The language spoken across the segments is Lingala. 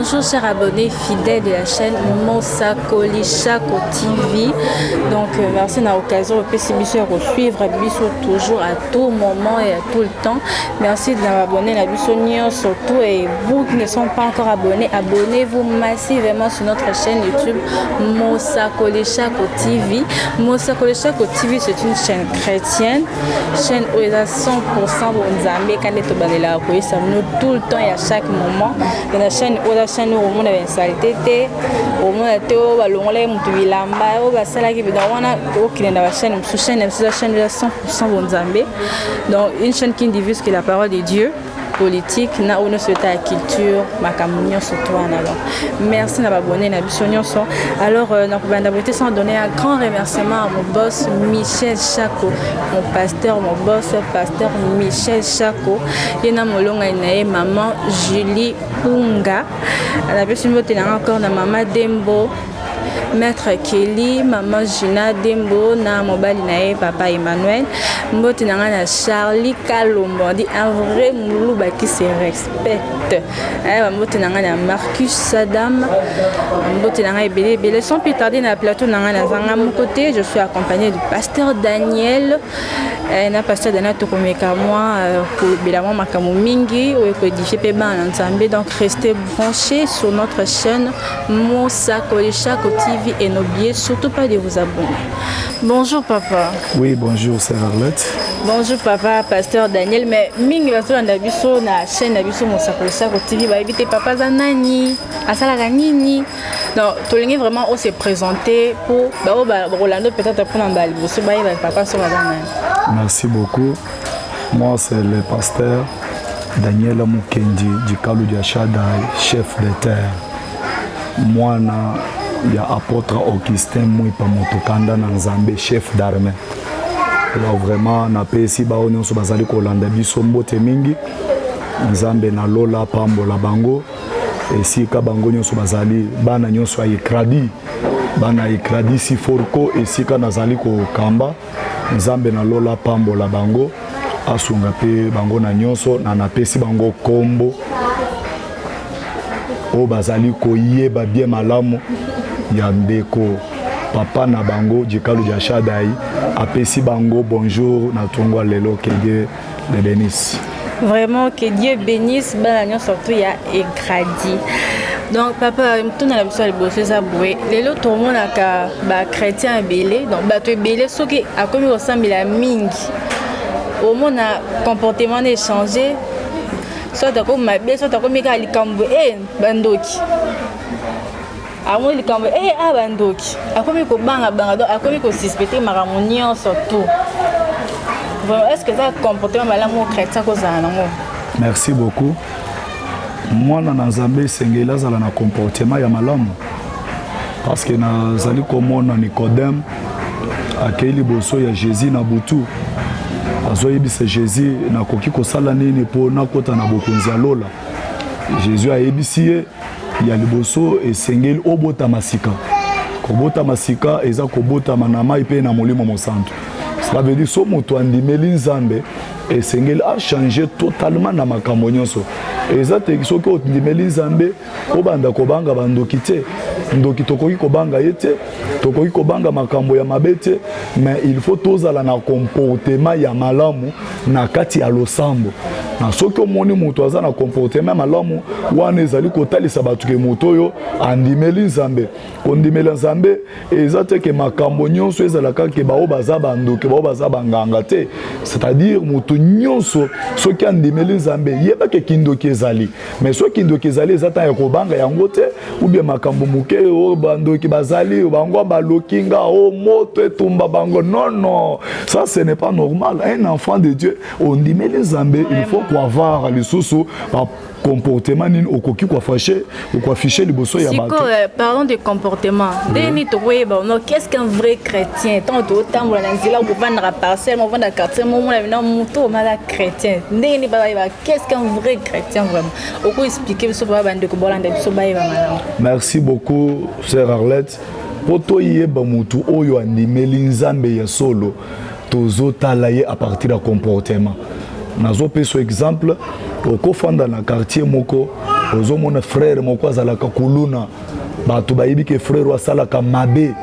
Bonjour chers abonnés fidèles de la chaîne Mosakoli Chako TV. Donc merci à l'occasion de suivre Bisso toujours à tout moment et à tout le temps. Merci de vous abonner à Bisso surtout, et vous qui ne sont pas encore abonnés, abonnez-vous massivement sur notre chaîne YouTube Mosakoli Chako TV. Mosakoli Chako TV, c'est une chaîne chrétienne, chaîne où il y a 100% Bonzambé quand les là tout le temps et à chaque moment. Dans la chaîne où la chaîne où on a une saleté, au moins la théo, la longue, mutuilamba, au bas là qui veut dans la chaîne, sous chaîne, la chaîne de 100% Bonzambé. Donc une chaîne qui diffuse que la parole de Dieu. Politique, na on se la culture, ma communion surtout en alors. Merci de m'abonner à la alors, nous sans donner un grand remerciement à mon boss Michel Chako, mon pasteur Michel Chako, et na molonga inae maman Julie Unga, à la personne encore na maman Dembo. Maître Kelly, maman Gina Dembo, na mobile nae papa Emmanuel, mboti nanga na Charlie Kalombo, dit un vrai moulouba qui se respecte. Mboti nanga na Marcus Sadam, mboti nanga belé sans plus tarder na plateau nanga na zanga mon côté, je suis accompagné du pasteur Daniel, na pasteur Daniel tokomeka moi pour bilamment makamu mingi ou codifier pe ban ensemble, donc restez branchés sur notre chaîne Mosakoli Chako TV. Et n'oubliez surtout pas de vous abonner. Bonjour papa. Oui, bonjour c'est Arlette. Bonjour papa, pasteur Daniel. Mais mingi bato na biso na chaîne na biso Mosakoli Chako TV ba éviter papa zanani, asala nini. Donc tolingi vraiment on s'est présenté pour Rolando peut-être pour n'embali. Vous savez papa so zanani. Merci beaucoup. Moi c'est le pasteur Daniel Mukendi du Kalu du Shaddai, chef de terre. Moi il y a apôtre Augustin Mouipa Motokanda Nzambe, chef d'armée. Alors vraiment na pesi ba onyo so bazali ko landa biso mbote mingi Nzambe na lola pambola bango esika bango nyonso bazali bana nyonso ya ikradi bana ikradi si forko esika nazali ko kamba Nzambe na lola pambola bango asunga pe bango na nyonso na pesi bango kombo o bazali ko yeba bien malamu Yandeko, papa na bango, Djikalu Shaddai, apesi bango, bonjour, na tongwa lelo, que Dieu les bénisse. Vraiment, que Dieu bénisse, ben surtout il y a égradi. Donc papa, tout dans la vie, c'est ça boué. Lelo tout le monde a ba chrétien belé, donc ba tu belé, ce qui a comme ressemble la mingi. Au monde a comportement échangé, soit comme ma belle, soit comme Mika Likambo, bandoki. Amo likambo abandoki akomi ko banga donc akomi ko suspecter maramonio surtout. Est-ce que ça comportement malamu chrétien ko za nango? Merci beaucoup. Moi na Nzambe sengela zala na comportement ya malamu parce que nazali komona Nicodème akeli boso ya Jésus na butu azoyebisa Jésus na koki ko sala nini po na kota na bokonzi alola. Jésus a yebisi il y a le bosso et sengel obota masika. Kobota masika eza kobota manama ipe na molimo mosantu. Cela veut dire so moto andimeli Nzambe et sengel a changé totalement na makambo nyonso. Eza te soki ondimeli Nzambe obanda kobanga bandoki te. Ndoki tokoki kobanga yete, tokoki kobanga makambo ya mabete, mais il faut tozala na comportement ya malamu na kati ya losambo. Na soki omoni moto aza na comportement malamu wana ezali kotalisa bato ke moto yo andimeli Nzambe. Kondimela Nzambe eza te ke makambo nyonso ezalaka ke bao baza bandoki bao baza banganga te. C'est-à-dire moto nyonso soki andimeli Nzambe yeba ke kindoki ezali. Mais soki kindoki ezali ezata ya kobanga yango te ou bien makambo muke o bandoki bazali o bango balokinga o moto etumba bango. Non, ça ce n'est pas normal. Un enfant de Dieu ondimeli Nzambe, il faut avoir les sous comportement ni okoki kwa fâché ou kwa ficher liboso ya bato. Parlons de comportement. Deni to weba no qu'est-ce qu'un vrai chrétien? Tant autant la nzila ou vendre parcelle, on vendre quartier, mon na muto mala chrétien. Deni ba qu'est-ce qu'un vrai chrétien vraiment? Oko expliquer so ba bande ko bolanda so ba yeba mala. Merci beaucoup sœur Arlette. Poto yeba mutu oyo andimeli Nzambe ya solo tozotala ye à partir de comportement. nazo peso exemple okofanda na quartier moko ozomona frère moko azalaka kuluna bato bayibi ke frère asalaka mabe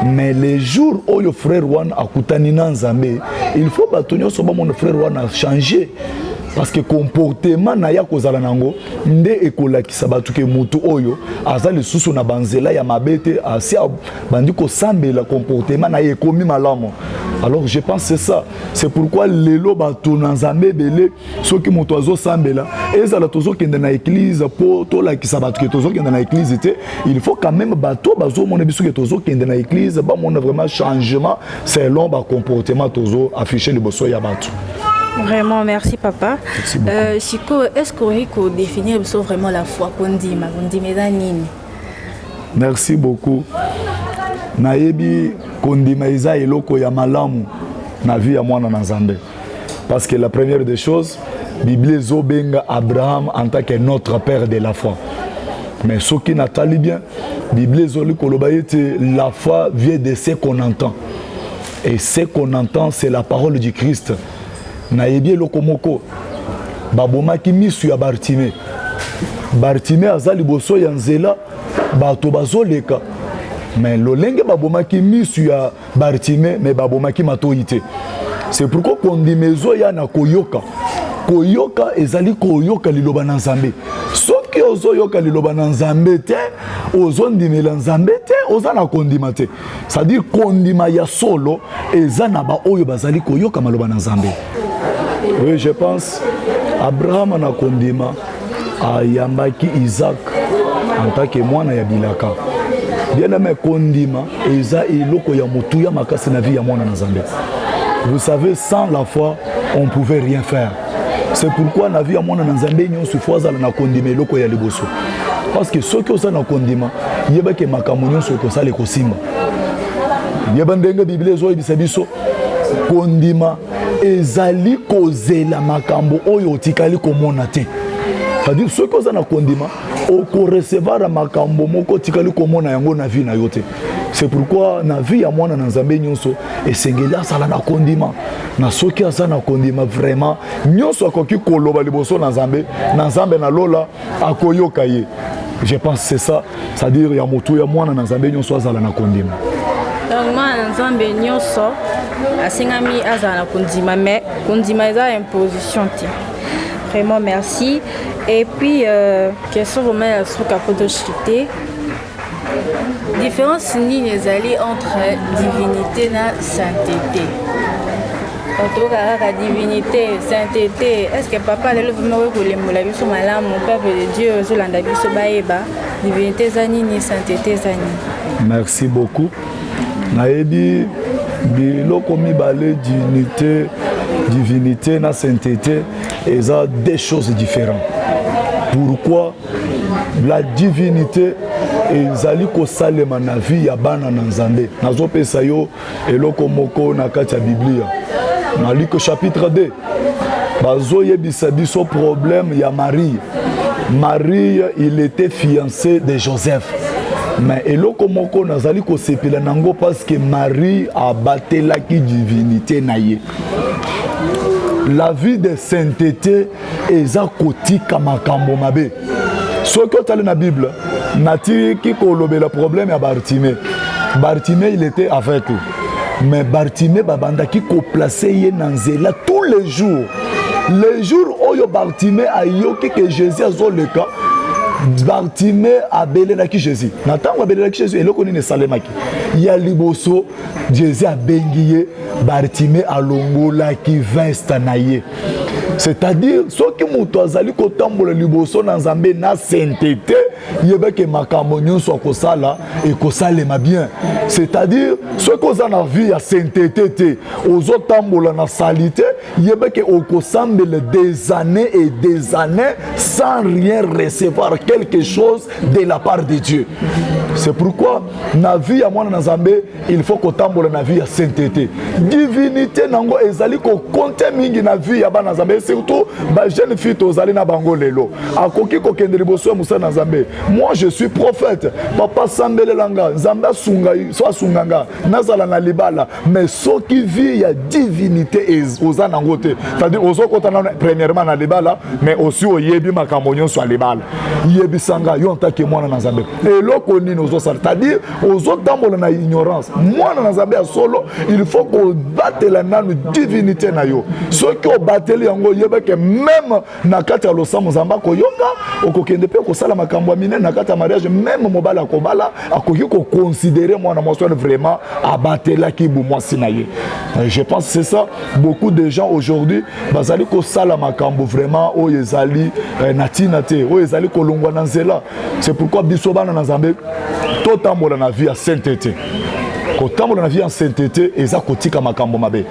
mais les jours où le frère wana akutani na nzambe il faut bato nyonso bamona frère wana changer parce que comportement na ya kozala nango nde ekolakisa bato ke mutu oyo aza lisusu na banzela ya mabete asi bandi kosambela comportement na ye ekomi malamu. Alors je pense c'est ça, c'est pourquoi lelo bato na nzambe belé soki mutu azosambela ezala tozokende na église po tolakisa bato ke tozokende na église te, il faut quand même bato bazomona biso ke tozokende na église bamona vraiment changement selon ba comportement tozo afficher liboso ya bato. Vraiment, merci papa. Chico, est-ce qu'on peut définir vraiment la foi kondima nini? Merci beaucoup. Nayebi kondima eza eloko ya malamu na vie ya mwana na Nzambe. Parce que la première des choses, Bible zobenga Abraham en tant que notre père de la foi. Mais ce qui n'attali bien, Bible zoli koloba ete la foi vient de ce qu'on entend. Et ce qu'on entend, c'est la parole du Christ. Nayebi eloko moko babomaki misu ya Bartime. Bartime azali boso ya nzela bato bazoleka. Mais lolenge babomaki misu ya Bartime mais babomaki matoyite. C'est pourquoi kondimezo ya na koyoka. Koyoka ezali koyoka liloba na Nzambe. Soki ozoyoka liloba na Nzambe te, ozondimela Nzambe te, ozana kondima te. C'est-à-dire kondima ya solo ezana ba oyo bazali koyoka maloba na Nzambe. Oui, je pense Abraham na kondima ayambaki Isaac en tant que mwana ya bilaka. Bien aimé kondima eza eloko ya mutu ya makasi na vie ya mwana na Nzambe. Vous savez, sans la foi, on ne pouvait rien faire. C'est pourquoi na vie ya mwana na Nzambe nyonso faut azala na kondima eloko ya liboso. Parce que ceux qui osa na kondima yeba ke makambo nyonso ko sala ko simba. Yeba ndenge Bible ezoyebisa biso kondima ezali kozela makambo oyo otikali komona te. C'est-à-dire ceux qui ont kondima oko recevoir makambo moko tikali komona yango na vie na yote. C'est pourquoi na vie ya mwana na Nzambe nyonso esengeli asala na kondima. Na soki asa na kondima vraiment nyonso akoki koloba liboso na Nzambe na lola akoyoka ye. Je pense c'est ça, c'est-à-dire ya moto ya mwana na Nzambe nyonso azala na kondima. Donc moi na Nzambe nyonso asengami azala na kondima mais kondima eza imposition te. Vraiment merci. Et puis question vraiment la souka podochité. Différence ni ezali entre divinité na sainteté. Quand la divinité, sainteté, est-ce que papa le vraiment kolembola biso malamu peuple de Dieu zolanda biso baeba divinité zani ni sainteté zani? Merci beaucoup. Naebi biloko mibale divinité na sainteté eza deux choses différentes. Pourquoi la divinité ezali kosalema na vie ya bana na Nzambe? Nazopesa yo eloko moko na kati ya Biblia. Na Luc chapitre 2. Bazoyebisa biso problème ya Marie. Marie, il était fiancé de Joseph. Mais eloko moko nazali kosepela nango parce que Marie a batelaki divinité na ye. La vie de sainteté eza kotika makambo mabe. Soki otali na Bible, natiki kolobela problème ya Bartime. Bartime il était aveugle. Mais Bartime babandaki ko placer ye na nzela tous les jours. Les jours oyo Bartime ayoki que Jésus azoleka, Bartime abelelaki Jésus. Na tango abelelaki Jésus eloko nini salemaki. Ya liboso Jésus abengi ye, Bartime alongolaki veste na ye. C'est-à-dire soki mutu azali kotambola liboso na Nzambe na sainteté yebeke makambo nyonso akosala ekosalema bien. C'est-à-dire soki oza na vie ya sainteté te ozotambola na salité yebeke okosambela des années et des années sans rien recevoir quelque chose de la part de Dieu. C'est pourquoi na vie ya mwana na Nzambe il faut kotambola na vie ya sainteté. Divinité nango ezali ko compter mingi na vie ya bana Nzambe surtout ba jeune fille tozali na bango lelo. Akoki ko kende liboso ya musa na Nzambe. Moi je suis prophète. Papa sambele langa Nzambe sunga so sunganga nazala na libala mais soki vie ya divinité oza na yango te. C'est-à-dire ozokota na premièrement na libala mais aussi oyebi makambo nyonso ya libala. Yebisanga yo ntake mwana na Nzambe. Eloko nini ozosala? C'est-à-dire ozotambola na ignorance. Mwana na Nzambe ya solo, il faut qu'on batte la nanu divinité na yo. Ceux qui ont battu yango yebeke même na kati ya losambo Nzamba koyoka okokende pe kosala makambo ya mine na kati ya mariage même mobala kobala akoki ko considérer mwana mwasi vraiment abatela ki bu mwasi na ye. Je pense que c'est ça. Beaucoup de gens aujourd'hui bazali ko sala makambo vraiment oyo ezali natina te oyo ezali kolongwa na nzela. C'est pourquoi biso bana na Nzambe totambola na vie ya sainteté. Kotambola na vie en sainteté eza kotika makambo mabe.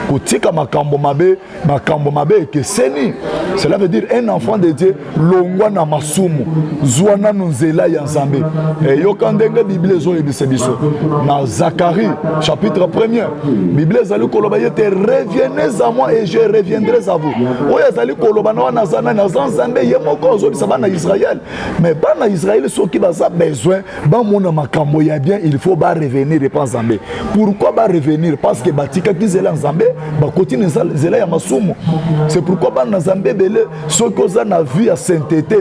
Kotika makambo mabe que seni. Cela veut dire un enfant de Dieu longwa na masumu zwana nzela ya Nzambe. Et yokandenge Bible zo yebise biso. Na Zacharie chapitre 1er. Bible ezali koloba yete revenez à moi et je reviendrai à vous. Oya ezali koloba na zana na Nzambe yemoko zo bisa bana Israël. Mais bana Israël ceux qui baza besoin ba mona makambo ya bien il faut ba revenir et pas Nzambe. Pourquoi ba revenir? Parce que batika kizela Nzambe ba continue zela ya masumu. C'est pourquoi bana Nzambe ceux qui ont na vie à sainteté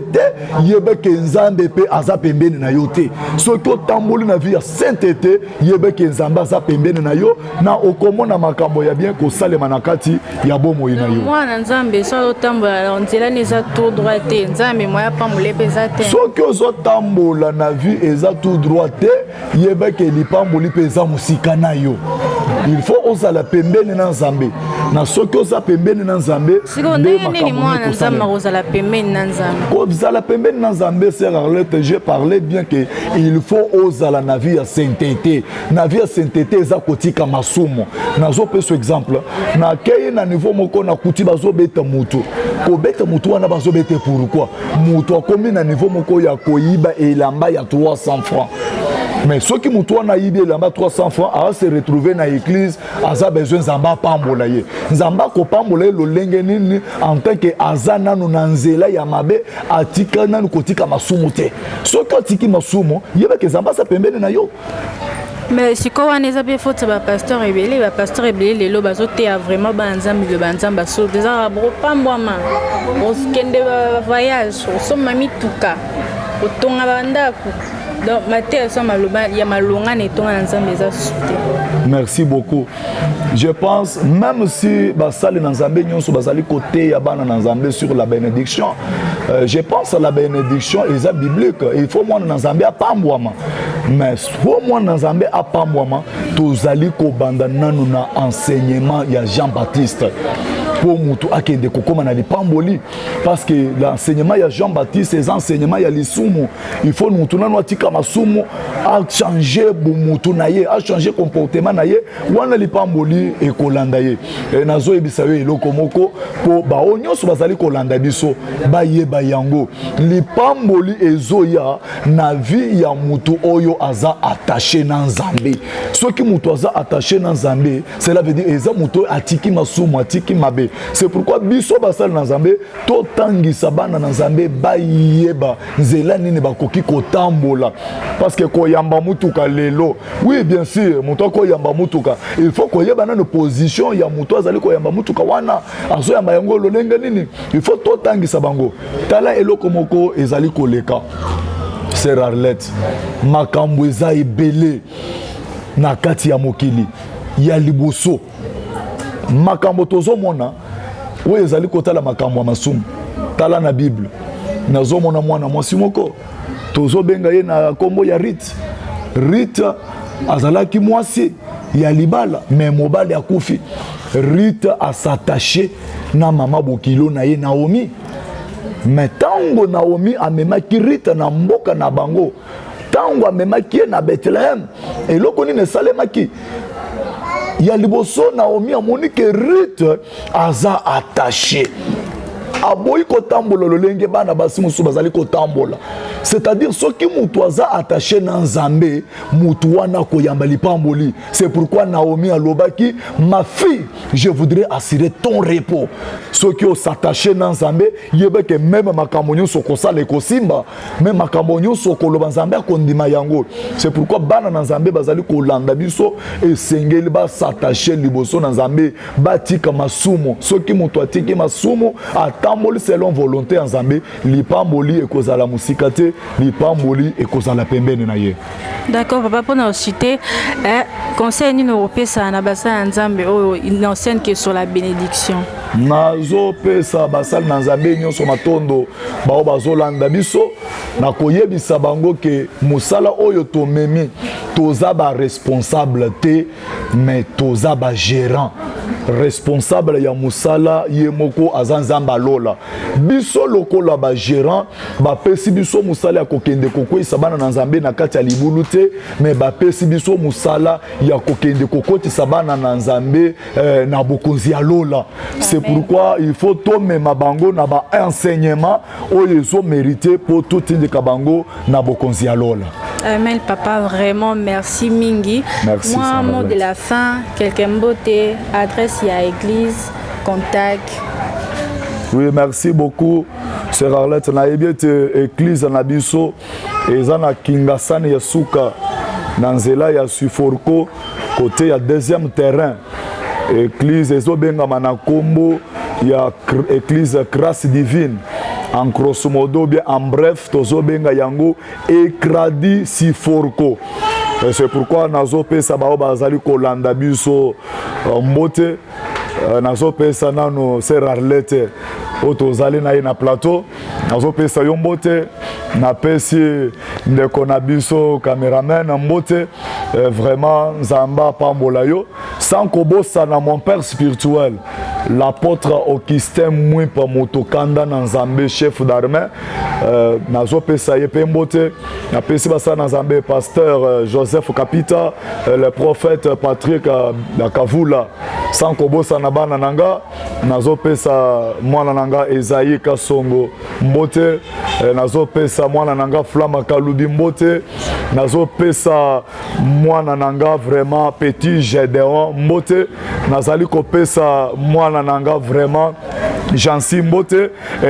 yebeke Nzambe pe aza pembeni na yo te. Ceux qui ont tamboli na vie à sainteté yebeke Nzambe aza pembeni na yo na okomona makambo ya bien ko salema na kati ya bomo ina yo. Mwana Nzambe so tambola nzela neza tout droit te Nzambe moya pambole peza te. Ceux qui ont tambola na vie eza tout droit te yebeke lipamboli peza musika na yo. Il faut osala pembeni na Nzambe. Na ceux qui ont pembeni na Nzambe la pembeni na Nzambe sœur Arlette, j'ai parlé bien que il faut osala na vie ya sainteté. Na vie ya sainteté eza kotika masumo. Nazo pe ce exemple. Na kei na niveau moko na kuti bazo beta mutu. Ko beta mutu wana bazo beta pourquoi? Mutu akomi na niveau moko ya koyiba elamba ya 300 francs. Mais ceux qui moutoient na idée là-bas 300 francs à se retrouver dans l'église, à besoin Nzamba pambola ye. Nzamba ko pambola lo lengeni en tant que azana no nanzela ya mabe atika na kotika masumu te. Ceux qui atiki masumu, yeba ke Nzamba sa pembeni na yo. Mais si quoi on est bien faute ba pasteur rebelle les loba zoté a vraiment banzambe le banzamba so déjà bro pambwama. On skende voyage, on somme mami tuka. Otonga bandako. Donc, merci beaucoup. Je pense, même si Basali Nzambe nyonso basali côté ya bana Nzambe sur la bénédiction, je pense à la bénédiction est biblique. Il faut moi Nzambe a pambwama. Mais faut moi Nzambe a pambwama, tozali ko banda nanu na enseignement ya Jean-Baptiste. Pour mutu akende kokoma na lipamboli parce que l'enseignement ya Jean-Baptiste les enseignements ya lisumu il faut mutu nanu atika masumu a changer mutu na ye a changer comportement na ye wana lipamboli e kolanda ye e nazo ebisa yo eloko moko po ba onyoso bazali kolanda biso ba ye ba yango lipamboli ezoya na vie ya mutu oyo aza attaché na Nzambe soki mutu aza attaché na Nzambe cela veut dire eza mutu atiki masumu atiki mabe. C'est pourquoi biso basal na Nzambe to tangisa bana na Nzambe bayeba nzela nini bakoki kotambola parce que koyamba mutuka lelo oui bien sûr muto koyamba mutuka il faut koyeba na position ya muto azali koyamba mutuka wana azo yamba yango lolenga nini il faut to tangisa bango tala eloko moko ezali koleka c'est Arlette makambo eza ebele na kati ya mokili ya liboso makambo tozomona oyo ezali kotala makambo ya masumu tala na Bible nazomona mwana mwasi moko tozobenga ye na kombo ya Rita azalaki mwasi ya libala mais mobali akufi Rita asatache na mama bokilo na ye Naomi mais tango Naomi amemaki Rita na mboka na bango tango amemaki ye na Bethlehem eloko nini esalemaki ya liboso Naomi amoni que Ruth aza attaché aboyi kotambola lolenge bana basi mosusu bazali kotambola. C'est-à-dire ce qui mutuaza attaché na Nzambe mutuana koyamba lipamboli. C'est pourquoi Naomi alobaki, ma fille, je voudrais assurer ton repos. Ceux qui ont s'attaché na Nzambe, yebe que même makamonyo sokosa le kosimba, même makamonyo sokoloba Nzambe akondima yango. C'est pourquoi bana na Nzambe bazali kolanda biso et sengeli ba s'attacher liboso na Nzambe batika masumo. Ceux qui mutuatiki masumo atamboli selon volonté en Nzambe, lipamboli e kozala musikate. D'accord, papa, pour nous citer, conseil européen, ça n'a pas ça une ancienne qui est sur la bénédiction. Nazo pesa basal nanzambe nyonso matondo bao bazolanda biso na koyebisa bango ke musala oyo tomemi toza ba responsable te mais toza ba gérant responsable ya musala yemoko azanzamba lola biso lokola ba gérant ba pesi biso musala ya kokende kokwisa bana na nzambe na kati ya libulu te mais ba pesi biso musala ya kokende kokotisa bana na nzambe na bokonzi ya lola. C'est pourquoi il faut tomber ma bango na ba enseignement oyo zo mérité pour tout inde kabango na bokonzi ya lola. Amen, papa, vraiment merci Mingi. Merci. Moi, un mot de la fin, quelqu'un beauté, adresse il y a église, contact. Oui, merci beaucoup. Sœur Arlette, na ebiete église na biso ezana Kingasani ya suka na nzela ya Suforko côté ya deuxième terrain. Église ezobengama na kombo ya église grâce divine. En grosso modo, bien en bref, tozobenga yango ekradi Siforko. C'est pourquoi nazo pesa bao bazali kolanda biso mbote nazo pesa nano Sœur Arlette otozali na na plateau nazo pesa yo mbote na pesi ndeko na biso cameraman mbote vraiment Nzamba pambola yo sans kobosa na mon père spirituel l'apôtre Augustin Mwipa Motokanda na Nzambe chef d'armée nazo pesa ye pembote na pesi basa na Nzambe pasteur Joseph Kapita le prophète Patrick Kavula sans kobosa na bana nanga nazo pesa mwana nanga Ezaïe Kasongo mbote nazo pesa mwana nanga Flama Kalubi mbote nazo pesa mwana nanga vraiment petit Gédéon mbote nazali ko pesa mwana nanga vraiment Jansi mbote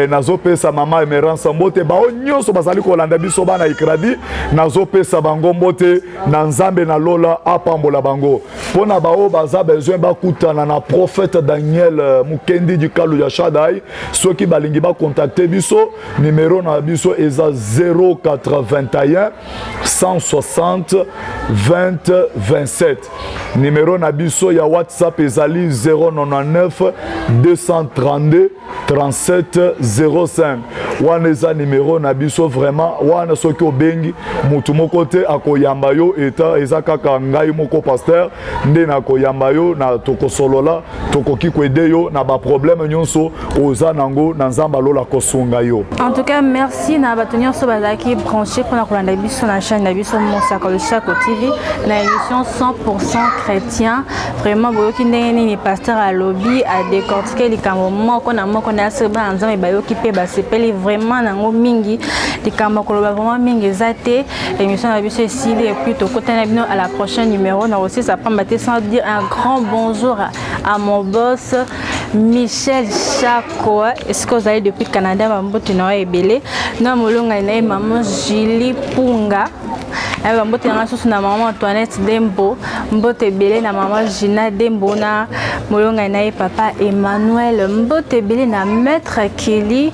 nazo pesa mama Emerance mbote bao nyonso bazali ko landa biso bana ikradi nazo pesa bango mbote na Nzambe na lola apambola bango pona bao baza besoin bakutana na prophète Daniel Mukendi du Kalu ya Shaddai ceux qui balingi ba contacter biso numéro na biso eza 081 160 20 27 numéro na biso ya WhatsApp ezali 099 232 37 05 wana eza numéro na biso vraiment wana soki obengi mutu moko te akoyamba yo eta eza kaka ngai moko pasteur nde na koyamba yo na tokosolola tokoki kwede yo na ba problème nyonso oza nango na Nzamba lola kosunga yo. En tout cas merci na batonyo so bazaki branché pour na kolanda biso na chaîne na biso Mosaka Lushako TV na émission 100% chrétien vraiment boyoki ndenge ni pasteur à lobby à décortiquer likambo moko na seba Nzambe bayoki pe basepeli vraiment nango mingi likambo koloba vraiment mingi ezate émission na biso esili et puis tokotana bino à la prochaine numéro na aussi ça prend maté sans dire un grand bonjour à mon boss Michel Chako. Est-ce que vous allez depuis Canada bambote na ebele na molonga na maman Julie Punga mbote na susu na maman Antoinette Dembo mbote bele na maman Gina Dembo na molonga na papa Emmanuel mbote bele na maître Kelly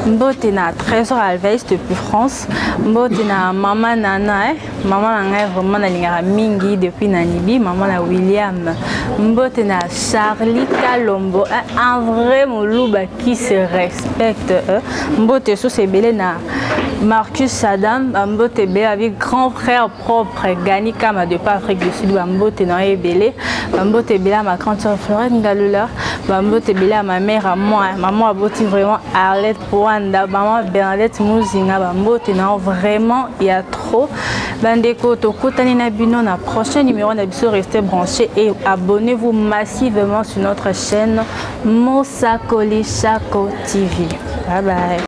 mbote na Trésor Alves depuis France mbote na maman Nana maman nanga vraiment na lingara mingi depuis Namibi maman na William mbote na Charlie Kalombo un vrai moluba qui se respecte mbote sous c'est bele na Marcus Sadam mbote bele avec grand frère propre Gani Kama de Afrique du Sud mbote na ebele mbote bele ma grande sœur Florence Galula mbote bele ma mère à moi maman a boti vraiment Arlette Pwanda maman Bernadette Muzinga mbote na vraiment il y a trop bandeko tokutani na bino na prochain numéro na biso restez branchés et abonnez-vous massivement sur notre chaîne Mosaka Lushako TV. Bye bye.